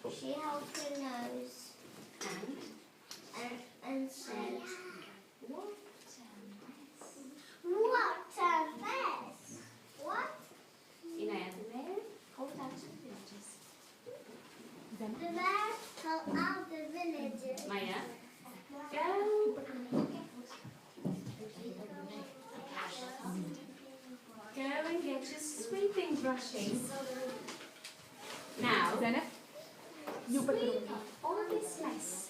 She held her nose and said, "What a mess! What? You know, the mayor called out to the villagers. The mayor called out the villagers. Maya, go and get your sweeping brushes. Now, sweep up all this mess.